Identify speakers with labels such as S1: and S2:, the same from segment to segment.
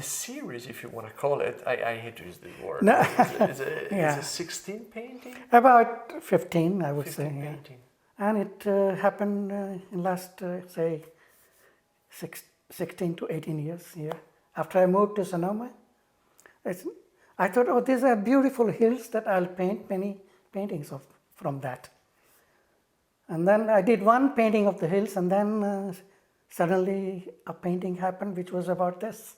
S1: series, if you want to call it. I hate to use the word.
S2: No.
S1: It's
S2: Yeah.
S1: a 16 painting?
S2: About 15, I would
S1: 15
S2: say. Yeah.
S1: painting.
S2: And it happened in last, say, 16 to 18 years here. After I moved to Sonoma, I thought, oh, these are beautiful hills that I'll paint many paintings of from that. And then I did one painting of the hills, and then suddenly a painting happened which was about this.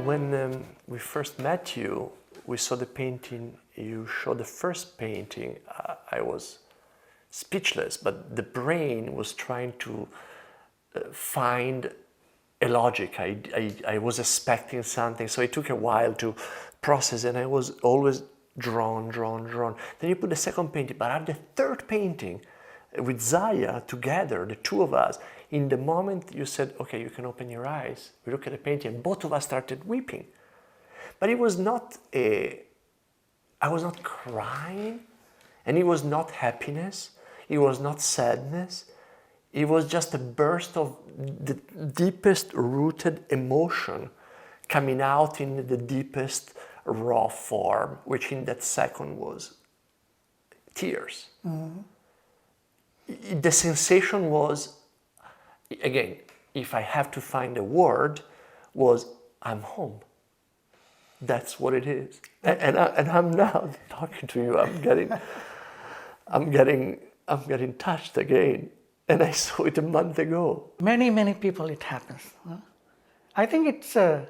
S1: When we first met you, we saw the painting, you showed the first painting. I was speechless, but the brain was trying to find a logic. I was expecting something, so it took a while to process, and I was always drawn. Then you put the second painting, but at the third painting, with Zaya together, the two of us, in the moment you said, okay, you can open your eyes. We look at the painting, and both of us started weeping. But it was not I was not crying, and it was not happiness, it was not sadness, it was just a burst of the deepest rooted emotion coming out in the deepest raw form, which in that second was tears. Mm-hmm. The sensation was, again, if I have to find a word, was I'm home. That's what it is. And I'm now talking to you. I'm getting touched again. And I saw it a month ago.
S2: Many people it happens. Huh? I think it's a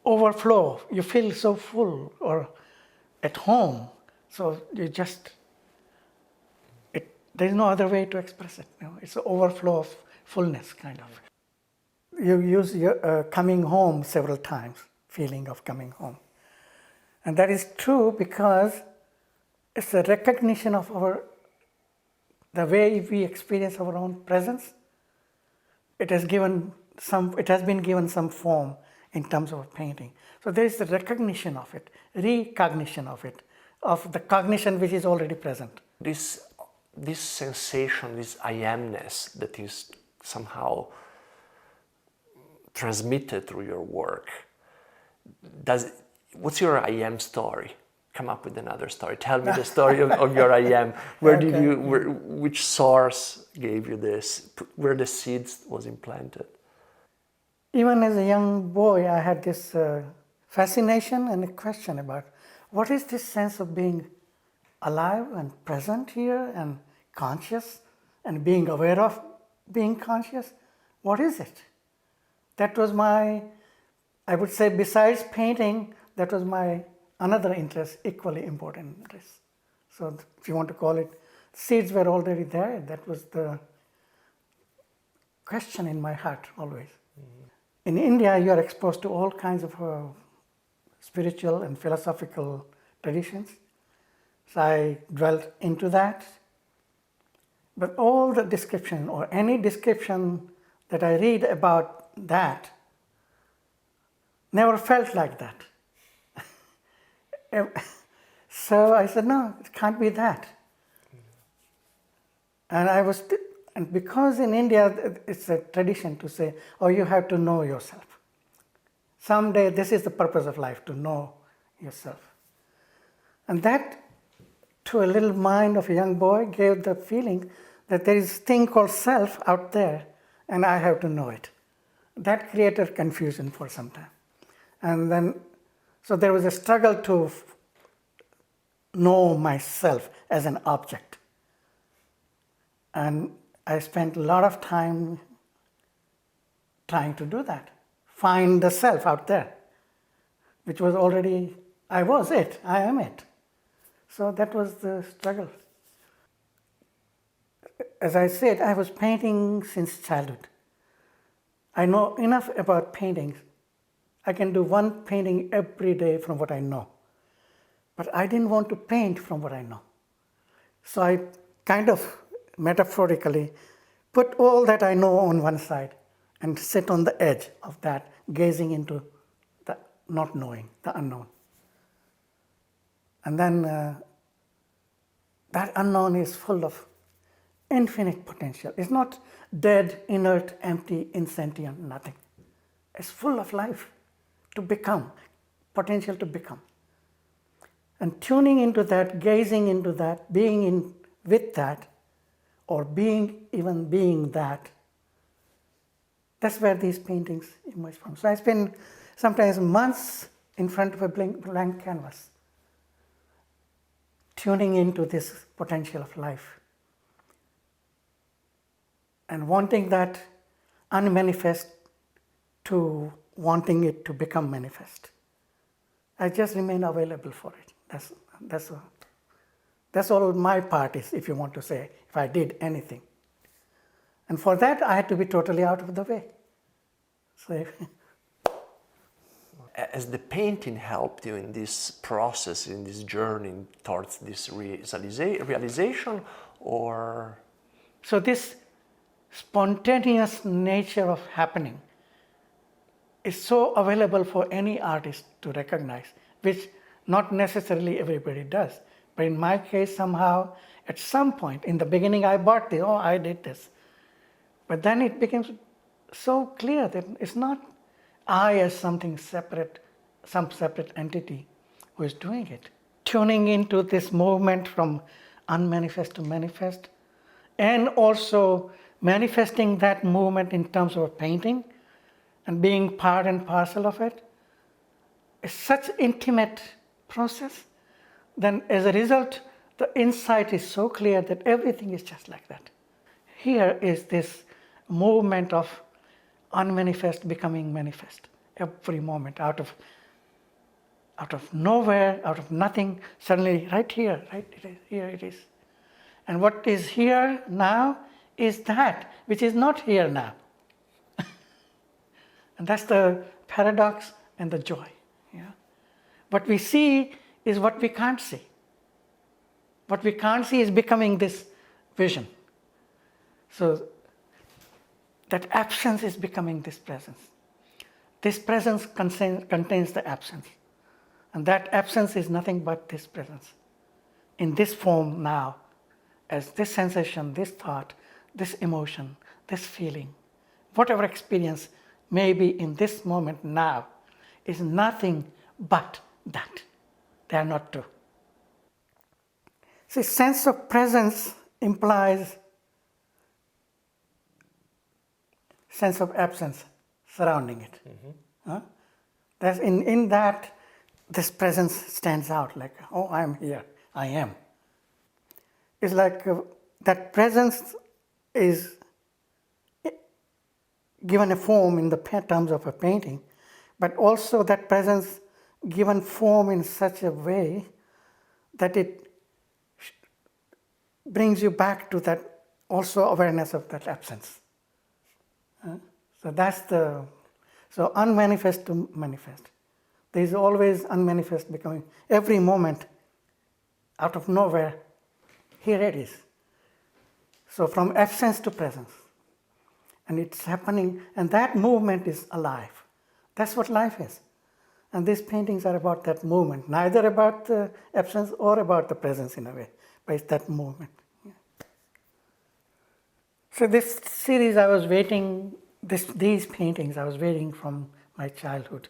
S2: overflow. You feel so full or at home, so you just. There's no other way to express it. You know? It's an overflow of fullness, kind of. You use your coming home several times, feeling of coming home. And that is true because it's a recognition of the way we experience our own presence. It has been given some form in terms of a painting. So there is the recognition of it, recognition of it, of the cognition which is already present.
S1: This sensation, this I amness that is somehow transmitted through your work, what's your I am story? Come up with another story. Tell me the story of your I am. Which source gave you this? Where the seeds was implanted?
S2: Even as a young boy, I had this fascination and a question about what is this sense of being alive and present here and conscious and being aware of being conscious. What is it? That was I would say, besides painting, that was my another interest, equally important interest. So if you want to call it, seeds were already there. That was the question in my heart always. Mm-hmm. In India, you are exposed to all kinds of spiritual and philosophical traditions. So I dwelt into that. But all the description or any description that I read about that never felt like that. So I said, no, it can't be that. And because in India it's a tradition to say, oh, you have to know yourself. Someday this is the purpose of life, to know yourself. And that, to a little mind of a young boy, gave the feeling that there is a thing called self out there, and I have to know it. That created confusion for some time. And then, so there was a struggle to know myself as an object. And I spent a lot of time trying to do that, find the self out there, which was already, I was it, I am it. So that was the struggle. As I said, I was painting since childhood. I know enough about paintings. I can do one painting every day from what I know. But I didn't want to paint from what I know. So I kind of metaphorically put all that I know on one side and sit on the edge of that, gazing into the not knowing, the unknown. And then that unknown is full of infinite potential. It's not dead, inert, empty, insentient, nothing. It's full of life to become, potential to become. And tuning into that, gazing into that, being in with that, or even being that, that's where these paintings emerge from. So I spend sometimes months in front of a blank canvas, tuning into this potential of life and wanting that unmanifest to wanting it to become manifest. I just remain available for it. That's all my part is, if you want to say, if I did anything. And for that, I had to be totally out of the way. So,
S1: As the painting helped you in this process, in this journey towards this realization, or?
S2: So this spontaneous nature of happening is so available for any artist to recognize, which not necessarily everybody does. But in my case, somehow, at some point, in the beginning, I bought this, oh, I did this. But then it becomes so clear that it's not I as something separate, some separate entity who is doing it. Tuning into this movement from unmanifest to manifest, and also manifesting that movement in terms of a painting and being part and parcel of it, is such intimate process. Then as a result, the insight is so clear that everything is just like that. Here is this movement of unmanifest becoming manifest. Every moment, out of nowhere, out of nothing, suddenly right here, here it is. And what is here now is that which is not here now. And that's the paradox and the joy. Yeah? What we see is what we can't see. What we can't see is becoming this vision. So that absence is becoming this presence. This presence contains the absence. And that absence is nothing but this presence. In this form now, as this sensation, this thought, this emotion, this feeling, whatever experience may be in this moment now, is nothing but that. They are not two. See, sense of presence implies sense of absence surrounding it. Mm-hmm. That's in that, this presence stands out like, oh, I'm here, I am. It's like that presence is given a form in the terms of a painting, but also that presence given form in such a way that it brings you back to that also awareness of that absence. So that's so unmanifest to manifest. There is always unmanifest becoming, every moment, out of nowhere, here it is. So from absence to presence. And it's happening, and that movement is alive. That's what life is. And these paintings are about that movement, neither about the absence or about the presence in a way, but it's that movement. Yeah. So this series I was waiting, these paintings I was waiting from my childhood.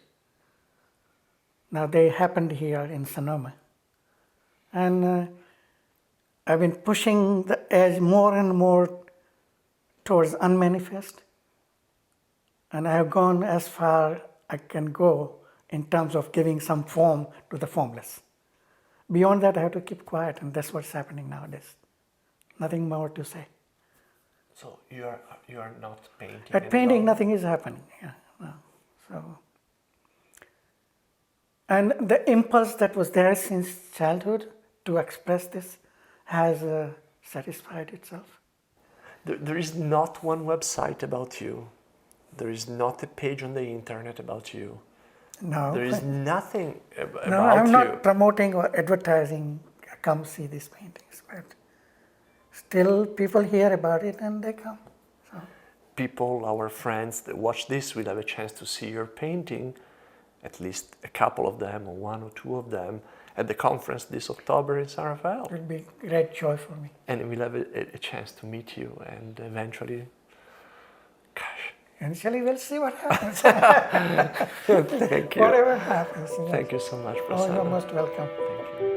S2: Now they happened here in Sonoma. And I've been pushing the edge more and more towards unmanifest. And I have gone as far I can go in terms of giving some form to the formless. Beyond that, I have to keep quiet, and that's what's happening nowadays. Nothing more to say.
S1: So you are not painting.
S2: At painting, nothing is happening. Yeah, no. So, and the impulse that was there since childhood to express this has satisfied itself.
S1: There is not one website about you. There is not a page on the internet about you.
S2: No.
S1: There is nothing about you.
S2: No, I'm not promoting or advertising, come see these paintings, but still people hear about it and they come. So.
S1: people, our friends that watch this will have a chance to see your painting, at least a couple of them or one or two of them, at the conference this October in San Rafael.
S2: It will be great joy for me.
S1: And we'll have a chance to meet you and eventually, gosh.
S2: Eventually, we'll see what happens.
S1: Thank you.
S2: Whatever happens.
S1: Thank you so much,
S2: Oh,
S1: Prasanna.
S2: you're most welcome.
S1: Thank you.